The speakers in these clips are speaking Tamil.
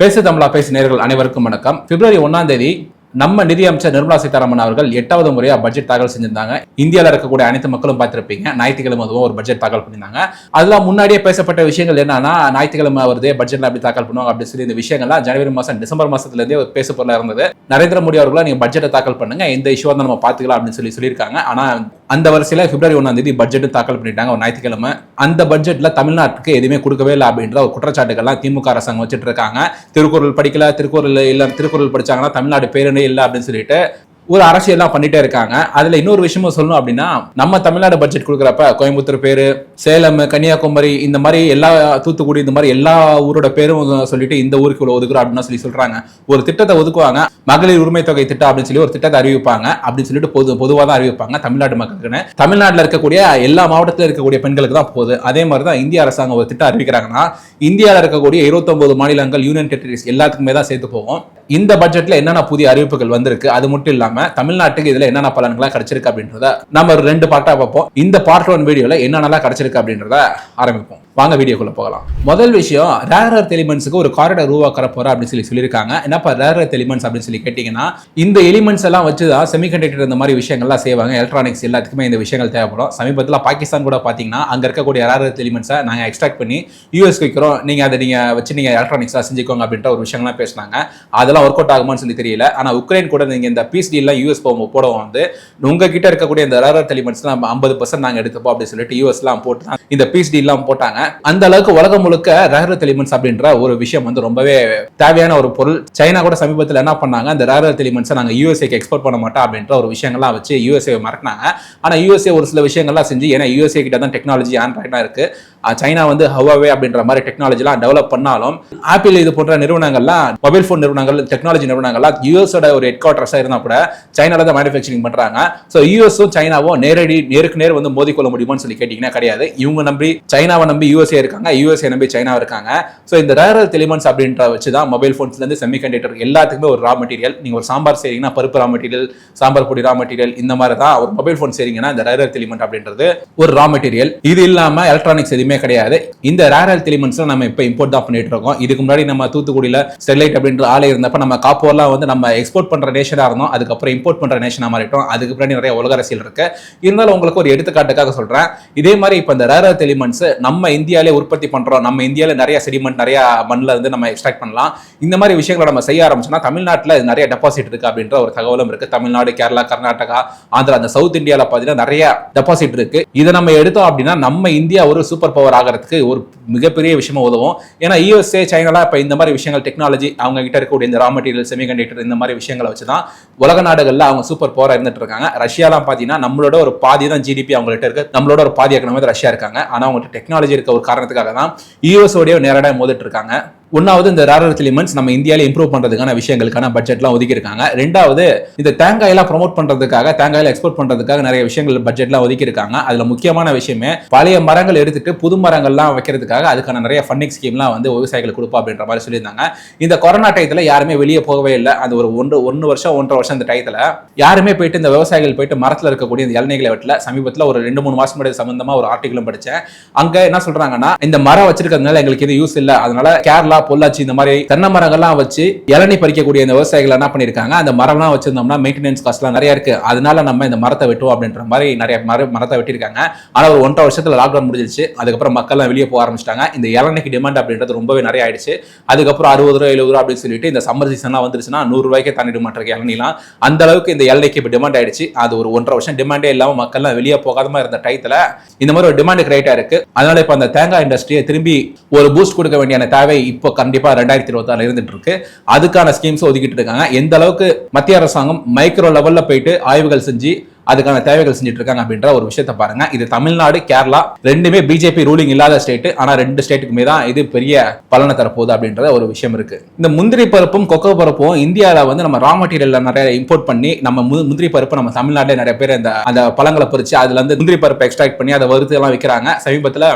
பேசு தமிழா பேசு நேயர்கள் அனைவருக்கும் வணக்கம். பிப்ரவரி 1 நம்ம நிதியமைச்சர் நிர்மலா சீதாராமன் அவர்கள் 8வது முறையா பட்ஜெட் தாக்கல் செஞ்சிருந்தாங்க. இந்தியாவில் இருக்கக்கூடிய அனைத்து மக்களும் பார்த்திருப்பீங்க. ஞாயிற்றுக்கிழமை அதுவும் ஒரு பட்ஜெட் தாக்கல் பண்ணியிருந்தாங்க. அதெல்லாம் முன்னாடியே பேசப்பட்ட விஷயங்கள் என்னன்னா, ஞாயிற்றுக்கிழமை வருது பட்ஜெட்ல அப்படி தாக்கல் பண்ணுவாங்க அப்படின்னு சொல்லி இந்த விஷயங்கள்லாம் ஜனவரி மாசம் டிசம்பர் மாசத்துல இருந்தே ஒரு பேசு பொருளா இருந்தது. நரேந்திர மோடி அவர்களா நீங்க பட்ஜெட்டை தாக்கல் பண்ணுங்க, இந்த இஷ்யூ வந்து நம்ம பாத்துக்கலாம் அப்படின்னு சொல்லியிருக்காங்க. ஆனா அந்த வரிசையில பிப்ரவரி 1 பட்ஜெட் தாக்கல் பண்ணிட்டாங்க ஒரு ஞாயிற்றுக்கிழமை. அந்த பட்ஜெட்ல தமிழ்நாட்டுக்கு எதுவுமே கொடுக்கவே இல்லை அப்படின்ற ஒரு குற்றச்சாட்டுகள்லாம் திமுக அரசாங்கம் வச்சுட்டு இருக்காங்க. திருக்குறள் படிக்கல, திருக்குறள் படிச்சாங்கன்னா தமிழ்நாடு பேருனே இல்லை அப்படின்னு சொல்லிட்டு ஒரு அரசியல்லாம் பண்ணிட்டே இருக்காங்க. அதுல இன்னொரு விஷயமும் சொல்லணும் அப்படின்னா, நம்ம தமிழ்நாடு பட்ஜெட் கொடுக்குறப்ப கோயம்புத்தூர் பேரு, சேலம், கன்னியாகுமரி, இந்த மாதிரி எல்லா தூத்துக்குடி, இந்த மாதிரி எல்லா ஊரோட பேரும் சொல்லிட்டு இந்த ஊருக்கு இவ்வளவு ஒதுக்குறோம் அப்படின்னு சொல்றாங்க. ஒரு திட்டத்தை ஒதுக்குவாங்க, மகளிர் உரிமை தொகை திட்டம் அப்படின்னு சொல்லி ஒரு திட்டத்தை அறிவிப்பாங்க. அப்படின்னு சொல்லிட்டு பொதுவாக தான் அறிவிப்பாங்க தமிழ்நாடு மக்களுக்குன்னு. தமிழ்நாட்டில் இருக்கக்கூடிய எல்லா மாவட்டத்தில் இருக்கக்கூடிய பெண்களுக்கு தான் போகுது. அதே மாதிரி தான் இந்திய அரசாங்கம் ஒரு திட்டம் அறிவிக்கிறாங்கன்னா, இந்தியாவில் இருக்கக்கூடிய 29 மாநிலங்கள், யூனியன் டெரிட்டரிஸ் எல்லாத்துக்குமே தான் சேர்த்து போகும். இந்த பட்ஜெட்ல என்னென்ன புதிய அறிவிப்புகள் வந்திருக்கு, அது மட்டும் இல்லாம தமிழ்நாட்டுக்கு இதுல என்னென்ன பலன்களா கிடைச்சிருக்கு அப்படின்றத நம்ம 2 பார்ட்டா பார்ப்போம். இந்த பார்ட் 1 வீடியோல என்னென்னலாம் கிடைச்சிருக்கு அப்படின்றத ஆரம்பிப்போம். வாங்க வீடியோக்குள்ள போகலாம். முதல் விஷயம், ரேர் எர்த் எலிமெண்ட்ஸ்க்கு ஒரு காரிடார் உருவாக்க போறா அப்படின்னு சொல்லியிருக்காங்க. என்னப்பா ரேர் எர்த் எலிமெண்ட்ஸ் அப்படின்னு சொல்லி கேட்டீங்கன்னா, இந்த எலிமெண்ட்ஸ் எல்லாம் வச்சுதான் செமிகண்டக்டர் இந்த மாதிரி விஷயங்கள்லாம் செய்வாங்க. எலக்ட்ரானிக்ஸ் எல்லாத்துக்குமே இந்த விஷயங்கள் தேவைப்படும். சமீபத்தில் பாகிஸ்தான் கூட பாத்தீங்கன்னா, அங்க இருக்கக்கூடிய ரேர் எர்த் எலிமெண்ட்ஸை நாங்க எக்ஸ்ட்ராக்ட் பண்ணி யூஎஸ் வைக்கிறோம், நீங்க அதை நீங்க வச்சு நீங்க எலக்ட்ரானிக்ஸா செஞ்சுக்கோங்க அப்படின்ற ஒரு விஷயங்கள்லாம் பேசினாங்க. அதெல்லாம் ஒர்க் அவுட் ஆகுமான்னு சொல்லி தெரியல. ஆனா உக்ரைன் கூட நீங்க இந்த பீஸ் டீல்லாம் யூஎஸ் போடவும் வந்து உங்ககிட்ட இருக்கக்கூடிய இந்த ரேர் எர்த் எலிமெண்ட்ஸ் 50% நாங்க எடுத்துப்போம் அப்படின்னு சொல்லிட்டு யூஎஸ் எல்லாம் போட்டு இந்த பீஸ் டீல்லாம் போட்டாங்க. அந்த அளவுக்கு உலகம் முழுக்க ரேர் எர்த் எலிமெண்ட்ஸ் அப்படின்ற ஒரு விஷயம் வந்து ரொம்பவே தேவையான ஒரு பொருள். சைனா கூட சமீபத்தில் என்ன பண்ணாங்க, அந்த ரேர் எர்த் எலிமெண்ட்ஸை நாங்க யூஎஸ்ஏக்கு எக்ஸ்போர்ட் பண்ண மாட்டோம் அப்படின்ற ஒரு விஷயங்கள்லாம் வச்சு யூஎஸ்ஏ மறக்கினாங்க. ஆனா யூஎஸ்ஏ ஒரு சில விஷயங்கள்லாம் செஞ்சு, ஏன்னா யூஎஸ்ஏ கிட்ட தான் டெக்னாலஜி ஆண்ட்ராய்டா இருக்கு. சைனா வந்து ஹவாவே அப்படின்ற மாதிரி டெக்னாலஜிலாம் டெவலப் பண்ணாலும், ஆப்பிள் இது போன்ற நிறுவனங்கள்லாம், மொபைல் போன் நிறுவனங்கள், டெக்னாலஜி நிறுவனங்கள்லாம் யூஎஸோட ஒரு ஹெட் குவார்டர்ஸா இருந்தா கூட சைனால தான் மேனுஃபேக்சரிங் பண்றாங்க. ஸோ யூஎஸும் சைனாவும் நேருக்கு நேர் வந்து மோதிக்கொள்ள முடியுமான்னு சொல்லி கேட்டீங்கன்னா கிடையாது. இவங்க நம்பி சைனாவை நம்பி யூஎஸ்ஏ இருக்காங்க, யூஎஸ்ஏ நம்பி சைனா இருக்காங்க. ஸோ இந்த ரேர் எர்த் எலிமெண்ட்ஸ் அப்படின்ற வச்சு தான் மொபைல் போன்ஸ்ல இருந்து செமிகண்டக்டர் எல்லாத்துக்குமே ஒரு ரா மெட்டீரியல். நீங்க ஒரு சாம்பார் செய்றீங்கன்னா பருப்பு ரா மெட்டீரியல், சாம்பார் பொடி ரா மெட்டீரியல், இந்த மாதிரி தான் ஒரு மொபைல் போன் செய்றீங்கன்னா இந்த ரேர் எர்த் எலிமெண்ட் அப்படின்றது ஒரு ரா மெட்டீரியல். இது இல்லாம எலக்ட்ரானிக்ஸ் எதுவுமே கிடையாது. இந்த ரேர் எர்த் எலிமெண்ட்ஸ் நம்ம இப்ப இம்போர்ட் தான் பண்ணிட்டு இருக்கோம். இதுக்கு முன்னாடி நம்ம தூத்துக்குடியில ஸ்டெர்லைட் அப்படின்ற ஆலை இருந்தப்ப நம்ம காப்போர்லாம் வந்து நம்ம எக்ஸ்போர்ட் பண்ற நேஷனா இருந்தோம். அதுக்கப்புறம் இம்போர்ட் பண்ற நேஷனா மாறிட்டோம். அதுக்கு பின்னாடி நிறைய உலக அரசியல் இருக்கு. இருந்தாலும் உங்களுக்கு ஒரு எடுத்துக்காட்டுக்காக சொல்றேன். இதே மாதிரி இப்ப இந்த ரேர் எர்த் எலிமெண்ட்ஸ் நம்ம இந்தியாவிலே உற்பத்தி பண்றோம், நம்ம இந்தியாவில நிறைய செடிமெண்ட் நிறைய மண்ணில் இருந்து நம்ம எக்ஸ்ட்ராக்ட் பண்ணலாம். இந்த மாதிரி விஷயங்களை நம்ம செய்ய ஆரம்பிச்சோம்னா தமிழ்நாட்டில் நிறைய டெபாசிட் இருக்கு அப்படின்ற ஒரு தகவலும் இருக்கு. தமிழ்நாடு, கேரளா, கர்நாடகா, ஆந்திரா, அந்த சவுத் இந்தியாவில் பார்த்தீங்கன்னா நிறைய டெபாசிட் இருக்கு. இதை நம்ம எடுத்தோம் அப்படின்னா நம்ம இந்தியா ஒரு சூப்பர் பவர் ஆகிறதுக்கு ஒரு மிகப்பெரிய விஷயமா உதவும். ஏன்னா யூஎஸ்ஏ, சைனாலாம் இப்ப இந்த மாதிரி விஷயங்கள் டெக்னாலஜி அவங்க கிட்ட இருக்கக்கூடிய இந்த ரா மெட்டீரியல், செமிகண்டக்டர், இந்த மாதிரி விஷயங்களை வச்சுதான் உலக நாடுகள்ல அவங்க சூப்பர் பவரா இருந்துட்டு இருக்காங்க. ரஷ்யாலாம் பாத்தீங்கன்னா நம்மளோட ஒரு பாதி தான் ஜிடிபி அவங்ககிட்ட இருக்கு. நம்மளோட ஒரு பாதி எக்கனாமி ரஷ்யா இருக்காங்க. ஆனா அவங்ககிட்ட டெக்னாலஜி இருக்க ஒரு காரணத்துக்காக தான் யூஎஸோடய நேரடியாக மோதிட்டு இருக்காங்க. ஒன்னாவது, இந்த ரேர் எர்த் எலிமெண்ட்ஸ் நம்ம இந்தியாவில இம்ப்ரூவ் பண்றதுக்கான விஷயங்களுக்கான பட்ஜெட்லாம் ஒதுக்கி இருக்காங்க. ரெண்டாவது, இந்த தேங்காயெல்லாம் ப்ரொமோட் பண்றதுக்காக, தேங்காயில எக்ஸ்போர்ட் பண்றதுக்காக நிறைய விஷயங்கள் பட்ஜெட்லாம் ஒதுக்கி இருக்காங்க. அதுல முக்கியமான விஷயமே பழைய மரங்கள் எடுத்துட்டு புது மரங்கள்லாம் வைக்கிறதுக்காக அதுக்கான நிறைய ஃபண்டிங் ஸ்கீம்லாம் வந்து விவசாயிகளுக்கு கொடுப்போம் அப்படின்ற மாதிரி சொல்லியிருந்தாங்க. இந்த கொரோனா டயத்துல யாருமே வெளியே போகவே இல்லை. அது ஒரு 1 வருஷம் 1.5 வருஷம் இந்த டயத்துல யாருமே போயிட்டு இந்த விவசாயிகள் போயிட்டு மரத்துல இருக்கக்கூடிய இந்த இளநீகளை வெட்டல. சமீபத்தில் ஒரு 2-3 மாசம் முன்னாடி சம்பந்தமா ஒரு ஆர்டிகலும் படிச்சேன். அங்க என்ன சொல்றாங்கன்னா, இந்த மரம் வச்சிருக்கிறதுனால எங்களுக்கு இது யூஸ் இல்லை, அதனால கேரளா, பொள்ளாச்சி இந்த மாதிரி தென்னை மரங்கள்லாம் வச்சு இளநீ பறிக்கக்கூடிய இந்த விவசாயிகள் என்ன பண்ணிருக்காங்க, அந்த மரம்லாம் வச்சிருந்தோம்னா மெயின்டெனன்ஸ் காஸ்ட்லாம் நிறைய இருக்கு, அதனால நம்ம இந்த மரத்தை வெட்டுவோம் அப்படின்ற மாதிரி நிறைய மரத்தை வெட்டிருக்காங்க. ஆனா ஒரு 1.5 வருஷத்துல லாக்டவுன் முடிஞ்சிருச்சு. அதுக்கப்புறம் மக்கள்லாம் வெளியே போக ஆரம்பிச்சிட்டாங்க. இந்த இளநீக்கு டிமாண்ட் அப்படின்றது ரொம்பவே நிறைய ஆயிடுச்சு. அதுக்கப்புறம் 60 ரூபா 70 ரூபா அப்படின்னு சொல்லிட்டு இந்த சம்மர் சீசன்லாம் வந்துருச்சுன்னா 100 ரூபாய்க்கே தாண்டிட மாட்டிருக்கு இளநீலாம். அந்த அளவுக்கு இந்த இளநீக்கு இப்போ டிமாண்ட் ஆயிடுச்சு. அது ஒரு 1.5 வருஷம் டிமாண்டே இல்லாம மக்கள்லாம் வெளியே போகாதமா இருந்த டயத்துல இந்த மாதிரி ஒரு டிமாண்ட் கிரியேட் ஆயிருக்கு. அதனால இப்ப அந்த தேங்காய் இண்டஸ்ட்ரியை திரும்பி ஒரு பூஸ்ட் கொடுக்க வேண்டிய தேவை இப்போ கண்டிப்பா 2026 இருந்துட்டு இருக்கு. அதுக்கான ஸ்கீம்ஸ் ஒதுக்கிட்டு இருக்காங்க. எந்த அளவுக்கு மத்திய அரசாங்கம் மைக்ரோ லெவல்ல போயிட்டு ஆய்வுகள் செஞ்சு அதுக்கான தேவைகள் செஞ்சுட்டு இருக்காங்க அப்படின்ற ஒரு விஷயத்தை பாருங்க. இது தமிழ்நாடு, கேரளா ரெண்டுமே பிஜேபி ரூலிங் இல்லாத ஸ்டேட். ஆனா 2 ஸ்டேட்டுக்குமே தான் இது பெரிய பலனை தரப்போகுது அப்படின்ற ஒரு விஷயம் இருக்கு. இந்த முந்திரி பருப்பும் கொக்கோ பருப்பும் இந்தியாவில வந்து நம்ம ரா மெட்டீரியல் நிறைய இம்போர்ட் பண்ணி நம்ம முந்திரி பருப்பு நம்ம தமிழ்நாட்டில் நிறைய பேர் அந்த பழங்களை பறிச்சு அதுல இருந்து முந்திரி பருப்பை எக்ஸ்ட்ராக்ட் பண்ணி அதை வறுத்து எல்லாம் விற்கிறாங்க. சமீபத்தில்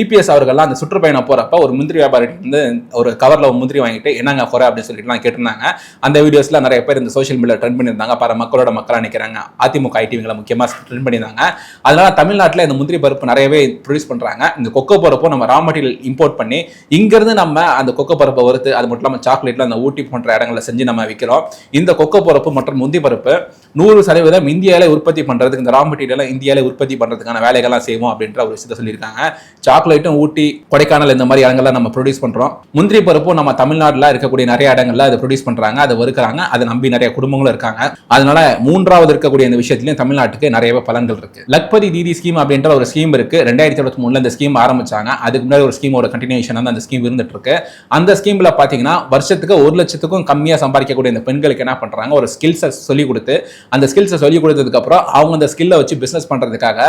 இபிஎஸ் அவர்கள்லாம் அந்த சுற்றுப்பயணம் போறப்ப ஒரு முந்திரி வியாபாரி வந்து ஒரு கவர்ல முந்திரி வாங்கிட்டு என்னங்க குறை அப்படின்னு சொல்லிட்டு கேட்டிருந்தாங்க. அந்த வீடியோஸ்ல நிறைய பேர் இந்த சோஷியல் மீடியா ட்ரெண்ட் பண்ணியிருந்தாங்க. பல மக்களோட மக்களா நிற்கிறாங்க. அதிமுக ஐடி செய்திகளை முக்கியமா ட்ரெண்ட் பண்ணியிருந்தாங்க. அதனால தமிழ்நாட்டில் இந்த முந்திரி பருப்பு நிறையவே ப்ரொடியூஸ் பண்றாங்க. இந்த கொக்கோ பருப்பும் நம்ம ரா மெட்டீரியல் இம்போர்ட் பண்ணி இங்கிருந்து நம்ம அந்த கொக்கோ பருப்பை வறுத்து, அது மட்டும் இல்லாமல் சாக்லேட்ல அந்த ஊட்டி போன்ற இடங்களை செஞ்சு நம்ம விற்கிறோம். இந்த கொக்கோ பருப்பு மற்றும் முந்திரி பருப்பு 100% இந்தியாவில உற்பத்தி பண்றதுக்கு, இந்த ரா மெட்டீரியல் இந்தியாவில உற்பத்தி பண்றதுக்கான வேலைகள்லாம் செய்வோம் அப்படின்ற ஒரு விஷயத்தை சொல்லியிருக்காங்க. சாக்லேட்டும் ஊட்டி, கொடைக்கானல் இந்த மாதிரி இடங்கள்ல நம்ம ப்ரொடியூஸ் பண்றோம். முந்திரி பருப்பும் நம்ம தமிழ்நாட்டில் இருக்கக்கூடிய நிறைய இடங்கள்ல அதை ப்ரொடியூஸ் பண்றாங்க, அதை வறுக்கிறாங்க, அதை நம்பி நிறைய குடும்பங்களும் இருக்காங்க. அதனால மூன்றாவது இருக்கக்கூடிய இந்த விஷயத்திலையும் தமிழ்நாட்டுக்கு நிறைய பலன்கள் இருக்கு. லக்பதி தீதி ஸ்கீம் அப்படின்ற ஒரு ஸ்கீம் இருக்கு. 2023 இந்த ஸ்கீம் ஆரம்பிச்சாங்க. அதுக்கு முன்னாடி ஒரு ஸ்கீமோட கண்டினியூஷன் தான் அந்த ஸ்கீம் இருந்துட்டு இருக்கு. அந்த ஸ்கீம்ல பாத்தீங்கன்னா வருஷத்துக்கு 1 லட்சத்துக்கும் கம்மியா சம்பாதிக்கக்கூடிய இந்த பெண்களுக்கு என்ன பண்றாங்க, ஒரு ஸ்கில்ஸை சொல்லி கொடுத்து, அந்த ஸ்கில்ஸை சொல்லி கொடுத்ததுக்கு அப்புறம் அவங்க அந்த ஸ்கில்லை வச்சு பிசினஸ் பண்றதுக்காக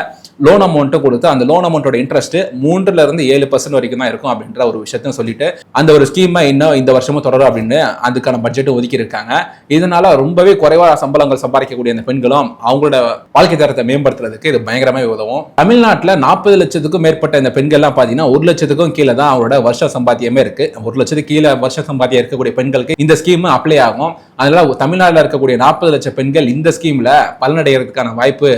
லோன் அமௌண்ட் கொடுத்து, அந்த லோன் அமௌண்டோட இன்ட்ரெஸ்ட் 3% வரைக்கும் தான் இருக்கும் அப்படின்ற ஒரு விஷயத்தையும் சொல்லிட்டு அந்த ஒரு ஸ்கீமை இன்னும் இந்த வருஷமும் தொடரும் அப்படின்னு அதுக்கான பட்ஜெட்டும் ஒதுக்கி இருக்காங்க. இதனால ரொம்பவே குறைவான சம்பளங்கள் சம்பாதிக்கக்கூடிய அந்த பெண்களும் அவங்களோட வாழ்க்கை தரத்தை மேம்படுத்துறதுக்கு இது பயங்கரமாக உதவும். தமிழ்நாட்டில் 40 லட்சத்துக்கும் மேற்பட்ட இந்த பெண்கள்லாம் பார்த்தீங்கன்னா 1 லட்சத்துக்கும் கீழே தான் அவங்களோட வருஷ சம்பாத்தியமே இருக்கு. 1 லட்சத்துக்கு கீழே வருஷ சம்பாத்தியம் இருக்கக்கூடிய பெண்களுக்கு இந்த ஸ்கீம் அப்ளை ஆகும். அதனால தமிழ்நாட்டில் இருக்கக்கூடிய 40 லட்சம் பெண்கள் இந்த ஸ்கீம்ல பலனடைகிறதுக்கான வாய்ப்பு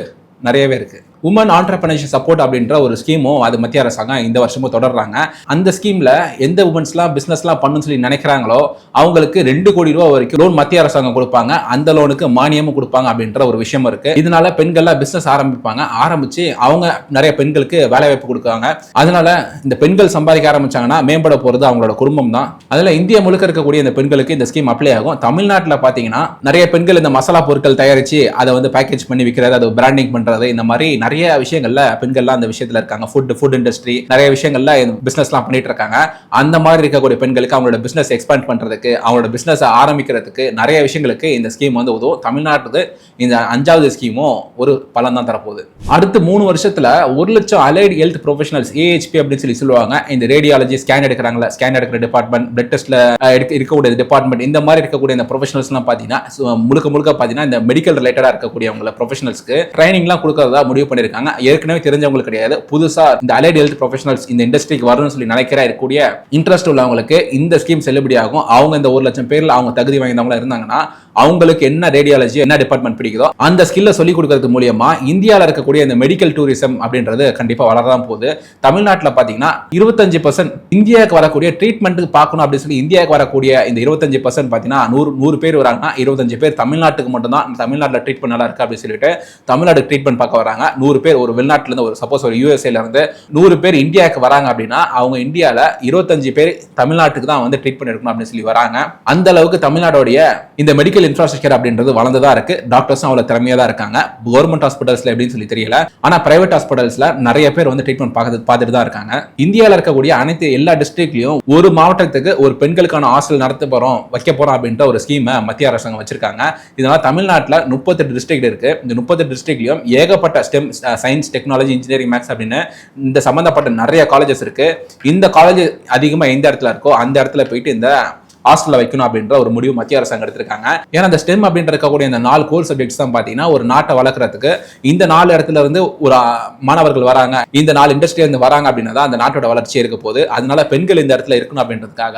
நிறையவே இருக்கு. உமன் ஆண்டர்பிரினர்ஷிப் சப்போர்ட் அப்படின்ற ஒரு ஸ்கீமும் அது மத்திய அரசாங்கம் இந்த வருஷமும் தொடர்றாங்க. அந்த ஸ்கீம்ல எந்த உமன்ஸ்லாம் பிசினஸ்லாம் பண்ணணும்னு சொல்லி நினைக்கிறாங்களோ அவங்களுக்கு 2 கோடி ரூபாய் வரைக்கும் லோன் மத்திய அரசாங்கம் கொடுப்பாங்க. அந்த லோனுக்கு மானியமும் கொடுப்பாங்க அப்படின்ற ஒரு விஷயம் இருக்கு. இதனால பெண்கள்லாம் பிசினஸ் ஆரம்பிப்பாங்க. ஆரம்பிச்சு அவங்க நிறைய பெண்களுக்கு வேலை வாய்ப்பு கொடுக்குறாங்க. அதனால இந்த பெண்கள் சம்பாதிக்க ஆரம்பிச்சாங்கன்னா மேம்பட போறது அவங்களோட குடும்பம் தான். அதனால இந்தியா முழுக்க இருக்கக்கூடிய இந்த பெண்களுக்கு இந்த ஸ்கீம் அப்ளை ஆகும். தமிழ்நாட்டில் பாத்தீங்கன்னா நிறைய பெண்கள் இந்த மசாலா பொருட்கள் தயாரிச்சு அதை வந்து பேக்கேஜ் பண்ணி விற்கிறது, அதை பிராண்டிங் பண்றது, இந்த மாதிரி நிறைய விஷயங்கள்ல பெண்கள்லாம் அந்த விஷயத்துல இருக்காங்க. ஃபுட் இண்டஸ்ட்ரி நிறைய விஷயங்கள்ல பிசினஸ்லாம் பண்ணிட்டு இருக்காங்க. அந்த மாதிரி இருக்கக்கூடிய பெண்களுக்கு அவங்களோட பிசினஸ் எக்ஸ்பேண்ட் பண்றதுக்கு, அவங்களோட பிசினஸ் ஆரம்பிக்கிறதுக்கு நிறைய விஷயங்களுக்கு இந்த ஸ்கீம் வந்து உதவும். தமிழ்நாட்டுக்கு இந்த 5வது ஸ்கீமும் ஒரு பலன் தான் தரப்போகுது. அடுத்து 3 வருஷத்துல 1 லட்சம் அலைடு ஹெல்த் ப்ரொஃபஷனல்ஸ், AHP அப்படின்னு சொல்லுவாங்க. இந்த ரேடியாலஜி ஸ்கேன் எடுக்கிறாங்களா, ஸ்கேன் எடுக்கிற டிபார்ட்மெண்ட், பிளட் டெஸ்ட்ல இருக்கக்கூடிய டிபார்ட்மெண்ட், இந்த மாதிரி இருக்கக்கூடிய இந்த ப்ரொஃபஷனல்ஸ் எல்லாம் பாத்தீங்கன்னா முழுக்க பாத்தீங்கன்னா இந்த மெடிக்கல் ரிலேட்டடா இருக்கக்கூடிய ப்ரொஃபஷனல்ஸ்க்கு ட்ரைனிங்லாம் கொடுக்கறதா முடிவு பண்ணிருக்காங்க. ஏற்கனவே தெரிஞ்சவங்களுக்கு கிடையாது, புதுசா இந்த அலைட் ஹெல்த் ப்ரொஃபஷனல்ஸ் இந்த இண்டஸ்ட்ரிக்கு வரணும்னு சொல்லி இருக்கக்கூடிய இன்ட்ரெஸ்ட் உள்ளவங்களுக்கு இந்த ஸ்கீம் செல்லுபடியாகும். அவங்க இந்த 1 லட்சம் பேர்ல அவங்க தகுதி வாய்ந்தவங்களா இருந்தாங்கன்னா அவங்களுக்கு என்ன ரேடியாலஜி, என்ன டிபார்ட்மெண்ட் பிடிக்குதோ அந்த ஸ்கில்ல சொல்லி கொடுக்கறது மூலியமா இந்தியாவில் இருக்கக்கூடிய இந்த மெடிக்கல் டூரிசம் அப்படின்றது கண்டிப்பா வளரதான் போகுது. தமிழ்நாட்டில் பாத்தீங்கன்னா 25% இந்தியாவுக்கு வரக்கூடிய ட்ரீட்மெண்ட்டுக்கு பார்க்கணும் அப்படின்னு சொல்லி இந்தியாவுக்கு வரக்கூடிய இந்த 25% பாத்தீங்கன்னா 100 பேர் வராங்கன்னா 25 பேர் தமிழ்நாட்டுக்கு மட்டும் தான் தமிழ்நாட்டில் ட்ரீட்மெண்ட் நல்லா இருக்கு அப்படின்னு சொல்லிட்டு தமிழ்நாடு ட்ரீட்மெண்ட் பார்க்க வராங்க. 100 பேர் ஒரு வெளிநாட்டுல இருந்து, ஒரு சப்போஸ் ஒரு USA இருந்து 100 பேர் இந்தியாவுக்கு வராங்க அப்படின்னா அவங்க இந்தியாவில் 25 பேர் தமிழ்நாட்டுக்கு தான் வந்து ட்ரீட்மெண்ட் எடுக்கணும் அப்படின்னு சொல்லி வராங்க. அந்த அளவுக்கு தமிழ்நாடுடைய இந்த மெடிக்கல் இன்ஃப்ராஸ்ட்ரக்சர் அப்படின்றது வளர்ந்ததா இருக்கு. டாக்டர்ஸும் அவ்வளவு திறமையா தான் இருக்காங்க. கவர்மெண்ட் ஹாஸ்பிட்டல்ஸ்ல எப்படின்னு சொல்லி தெரியல, ஆனா பிரைவேட் ஹாஸ்பிட்டல்ஸ்ல நிறைய பேர் வந்து ட்ரீட்மெண்ட் பார்த்துட்டு தான் இருக்காங்க. இந்தியாவில் இருக்கக்கூடிய அனைத்து எல்லா டிஸ்ட்ரிக்ட்லயும் ஒரு மாவட்டத்துக்கு ஒரு பெண்களுக்கான ஹாஸ்டல் வைக்க போறோம் அப்படின்ற ஒரு ஸ்கீம் மத்திய அரசாங்கம் வச்சிருக்காங்க. இதனால தமிழ்நாட்டில் 38 டிஸ்ட்ரிக்ட் இருக்கு. இந்த 38 டிஸ்ட்ரிக்ட்லயும் ஏகப்பட்ட STEM, science, technology, engineering, maths அப்படின்னு இந்த சம்பந்தப்பட்ட நிறைய காலேஜஸ் இருக்கு. இந்த காலேஜ் அதிகமா எந்த இடத்துல இருக்கோ அந்த இடத்துல போயிட்டு இந்த ஹாஸ்டல்ல வைக்கணும் அப்படின்ற ஒரு முடிவு மத்திய அரசாங்கம் எடுத்திருக்காங்க. ஏன்னா இந்த ஸ்டெம் அப்படின்ற இருக்கக்கூடிய இந்த 4 கோர் சப்ஜெக்ட்ஸ் தான் பாத்தீங்கன்னா ஒரு நாட்டை வளர்க்கறதுக்கு இந்த 4 இடத்துல இருந்து ஒரு மாணவர்கள் வராங்க, இந்த 4 இண்டஸ்ட்ரியில இருந்து வராங்க அப்படின்னா அந்த நாட்டோட வளர்ச்சி இருக்க போகுது. அதனால பெண்கள் இந்த இடத்துல இருக்கணும் அப்படின்றதுக்காக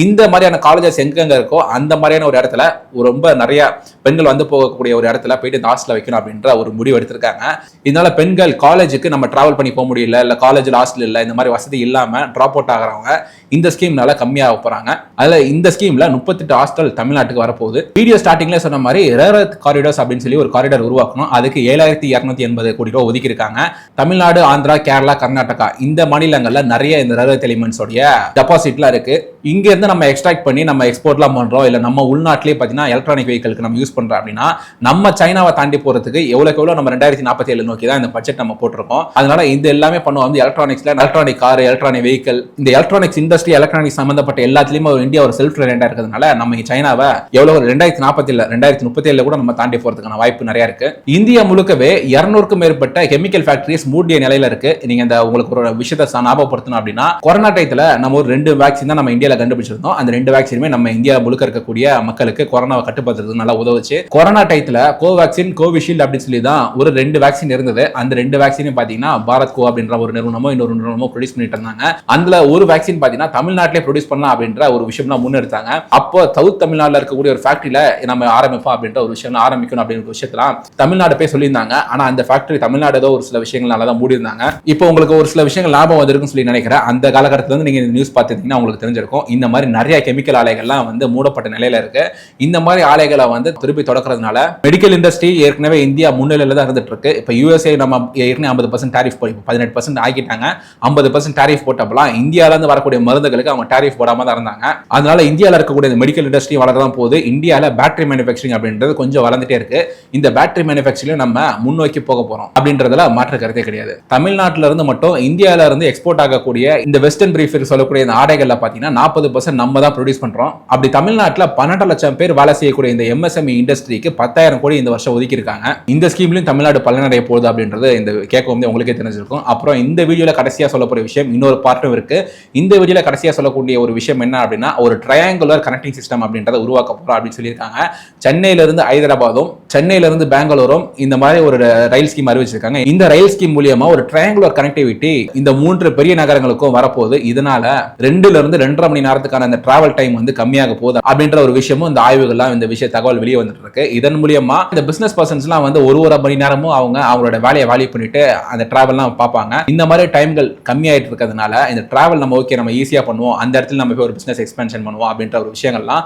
இந்த மாதிரியான காலேஜஸ் எங்கெங்க இருக்கோ அந்த மாதிரியான ஒரு இடத்துல ரொம்ப நிறைய பெண்கள் வந்து போகக்கூடிய ஒரு இடத்துல போயிட்டு இந்த ஹாஸ்டல்ல வைக்கணும் அப்படின்ற ஒரு முடிவு எடுத்திருக்காங்க. இதனால பெண்கள் காலேஜுக்கு நம்ம டிராவல் பண்ணி போக முடியல, இல்ல காலேஜ்ல ஹாஸ்டல் இல்ல, இந்த மாதிரி வசதி இல்லாம டிராப் அவுட் ஆகிறவங்க இந்த ஸ்கீம்னால கம்மியாக போறாங்க. அதுல இந்த ஸ்கீம்ல 38 ஹாஸ்டல் தமிழ்நாட்டுக்கு வரப்போகுது. வீடியோ ஸ்டார்டிங்ல சொன்ன மாதிரி ரேர் எர்த் காரிடார்ஸ் அப்படின்னு சொல்லி ஒரு காரிடார் உருவாக்கணும். அதுக்கு 7280 கோடி ரூபாய் ஒதுக்கி இருக்காங்க. தமிழ்நாடு, ஆந்திரா, கேரளா, கர்நாடகா இந்த மாநிலங்கள்ல நிறைய இந்த ரேர் எர்த் எலிமெண்ட்ஸ் உடைய டெபாசிட்லாம் இருக்கு. இங்க இருந்து நம்ம எக்ஸ்ட்ராக்ட் பண்ணி நம்ம எக்ஸ்போர்ட்லாம் பண்றோம், இல்ல நம்ம உள்நாட்டிலே பாத்தீங்கன்னா எலக்ட்ரானிக் வெஹிக்கிளுக்கு நம்ம யூஸ் பண்றோம் அப்படின்னா நம்ம சைனாவை தாண்டி போறதுக்கு எவ்வளவு நம்ம 2047 நோக்கி தான் இந்த பட்ஜெட் நம்ம போட்டிருக்கோம். அதனால இந்த எல்லாமே பண்ணுவோம் வந்து எலக்ட்ரானிக்ஸ்ல, எலக்ட்ரானிக் கார், எலக்ட்ரானிக் வெஹிக்கிள், இந்த எலக்ட்ரானிக்ஸ் இண்டஸ்ட்ரி, எலக்ட்ரானிக்ஸ் சம்பந்தப்பட்ட எல்லாத்துலயுமே இந்தியா ஒரு செல்ஃப் ரிலையண்டா இருக்கிறதுனால நம்ம சைனாவை எவ்வளவு 2047 கூட நம்ம தாண்டி போறதுக்கான வாய்ப்பு நிறைய இருக்கு. இந்தியா முழுக்கவே 200க்கும் மேற்பட்ட கெமிக்கல் ஃபேக்டரிஸ் மூடிய நிலையில இருக்கு. நீங்க இந்த உங்களுக்கு ஒரு விஷயத்தை ஞாபகப்படுத்தணும் அப்படின்னா கொரோனா டயத்துல நம்ம ஒரு 2 வேக்சின் தான் நம்ம இந்தியால கண்டுபிடிச்சிருந்தோம். அந்த 2 வேக்சினுமே நம்ம இந்தியா முழுக்க இருக்கக்கூடிய மக்களுக்கு கொரோனாவை கட்டுப்படுத்துறதுக்கு நல்லா உதவுச்சு. கொரோனா டயத்துல கோவேக்சின், கோவிஷீல்டு அப்படின்னு சொல்லி தான் ஒரு 2 வேக்சின் இருந்தது. அந்த 2 வேக்சினையும் பாத்தீங்கன்னா பாரத் கோ அப்படின்ற ஒரு நிறுவனமோ இன்னொரு நிறுவனமோ ப்ரொடியூஸ் பண்ணிட்டு இருந்தாங்க. அதுல ஒரு வேக்சின் பாத்தீங்கன்னா தமிழ்நாட்டிலே ப்ரொடியூஸ் பண்ணலாம் அப்படின்ற ஒரு விஷயம் விஷயம்லாம் முன்னெடுத்தாங்க. அப்போ சவுத் தமிழ்நாட்டில் இருக்கக்கூடிய ஒரு ஃபேக்டரியில நம்ம ஆரம்பிப்போம் அப்படின்ற ஒரு விஷயம் ஆரம்பிக்கணும் அப்படின்ற விஷயத்தெல்லாம் தமிழ்நாடு போய் சொல்லியிருந்தாங்க. ஆனா அந்த ஃபேக்டரி தமிழ்நாடு ஏதோ ஒரு சில விஷயங்களால தான் மூடி இருந்தாங்க. இப்போ உங்களுக்கு ஒரு சில விஷயங்கள் லாபம் வந்திருக்குன்னு சொல்லி நினைக்கிறேன். அந்த காலகட்டத்தில் வந்து நீங்க நியூஸ் பார்த்துட்டீங்கன்னா உங்களுக்கு தெரிஞ்சிருக்கும். இந்த மாதிரி நிறைய கெமிக்கல் ஆலைகள்லாம் வந்து மூடப்பட்ட நிலையில இருக்கு. இந்த மாதிரி ஆலைகளை வந்து திருப்பி தொடக்கிறதுனால மெடிக்கல் இண்டஸ்ட்ரி ஏற்கனவே இந்தியா முன்னிலையில தான் இருந்துட்டு இருக்கு. இப்போ யூஎஸ்ஏ நம்ம ஏற்கனவே 50% டாரிஃப் போய் 18% ஆக்கிட்டாங்க. 50% டாரிஃப் போட்டப்பலாம் இந்தியால இருந்து வரக்கூடிய மருந்துகளுக்கு அவங்க டாரிஃப் போடாம தான் இருந்தாங்க. அதனால இந்தியாவில் இருக்கக்கூடிய மெடிக்கல் இண்டஸ்ட்ரி வளரதான் போகுது. இந்தியாவில் பேட்டரி மேனுஃபேக்சரிங் அப்படின்றது கொஞ்சம் வளர்ந்துட்டே இருக்கு. இந்த பேட்டரி மேனுஃபேக்சரிங் நம்ம முன்னோக்கி போக போறோம் அப்படின்றதுல மாற்று கருத்தே கிடையாது. தமிழ்நாட்டில இருந்து மட்டும் இந்தியாவில இருந்து எக்ஸ்போர்ட் ஆகக்கூடிய இந்த வெஸ்டர்ன் பிரீஃப் சொல்லக்கூடிய இந்த ஆடைகள்ல பாத்தீங்கன்னா 40% நம்ம தான் ப்ரொடியூஸ் பண்றோம். அப்படி தமிழ்நாட்டில் 12 லட்சம் பேர் வேலை செய்யக்கூடிய இந்த எம்எஸ்எம்இ இண்டஸ்ட்ரிக்கு 10,000 கோடி இந்த வருஷம் ஒதுக்கி இருக்காங்க. இந்த ஸ்கீம்லயும் தமிழ்நாடு பலனடைய போகுது அப்படின்றது இந்த கேட்க வந்து உங்களுக்கே தெரிஞ்சிருக்கும். அப்புறம் இந்த வீடியோல கடைசியா சொல்லக்கூடிய விஷயம் இன்னொரு பார்ட்டும் இருக்கு. இந்த வீடியோல கடைசியா சொல்லக்கூடிய ஒரு விஷயம் என்ன அப்படின்னா ஒரு ட்ரையாங்குலர் கனெக்டிங் சிஸ்டம் அப்படின்றத உருவாக்க போறோம் அப்படின்னு சொல்லியிருக்காங்க. சென்னையில இருந்து ஹைதராபாத்தும் சென்னையில இருந்து பெங்களூரும் இந்த மாதிரி ஒரு ரயில் ஸ்கீம் அறிவிச்சிருக்காங்க. இந்த ரயில் ஸ்கீம் மூலியமா ஒரு ட்ரையாங்குலர் கனெக்டிவிட்டி இந்த 3 பெரிய நகரங்களுக்கும் வரப்போகுது. இதனால 2ல இருந்து 2.5 மணி நேரத்துக்கான இந்த டிராவல் டைம் வந்து கம்மியாக போகுது அப்படின்ற ஒரு விஷயமும் இந்த ஆய்வுகள்லாம் இந்த விஷய தகவல் வெளியே வந்துட்டு இருக்கு. இதன் மூலியமா இந்த பிசினஸ் பர்சன்ஸ்லாம் வந்து ஒரு மணி நேரமும் அவங்களோட வேலையை வேல்யூ பண்ணிட்டு அந்த டிராவல்லாம் பார்ப்பாங்க. இந்த மாதிரி டைம்கள் கம்மியாயிட்டு இருக்கிறதுனால இந்த டிராவல் நம்ம ஓகே நம்ம ஈஸியா பண்ணுவோம், அந்த இடத்துல நம்ம போய் ஒரு பிசினஸ் எக்ஸ்பென்ஷன் பண்ணுவோம் அப்படின்ற ஒரு விஷயங்கள்லாம்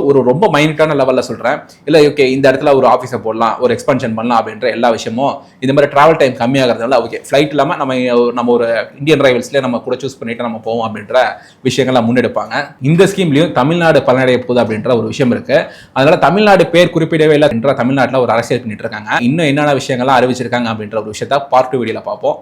ஒரு ரொம்ப மைனூட்டான லெவல்ல சொல்றேன். இல்ல ஓகே இந்த இடத்துல ஒரு ஆஃபீஸை போடலாம், ஒரு எக்ஸ்பென்ஷன் பண்ணலாம் அப்படின்ற எல்லா விஷயமும் இந்த மாதிரி டிராவல் டைம் கம்மியாகிறதுனால ஓகே ஃபிளைட் இல்லாம நம்ம ஒரு இந்தியன் ரைவல்ஸ்ல நம்ம கூட சூஸ் பண்ணிட்டு நம்ம போவோம் அப்படின்ற விஷயங்கள்லாம் முன்னெடுப்பாங்க. இந்த ஸ்கீம்லயும் தமிழ்நாடு பலனடைய போகுது அப்படின்ற ஒரு விஷயம் இருக்கு. அதனால தமிழ்நாடு பேர் குறிப்பிடவே இல்லை என்ற தமிழ்நாட்டில் ஒரு அரசியல் பண்ணிட்டு இருக்காங்க. இன்னும் என்னென்ன விஷயங்கள்லாம் அறிவிச்சிருக்காங்க அப்படின்ற ஒரு விஷயத்த பார்ட் 2 வீடியோல பார்ப்போம்.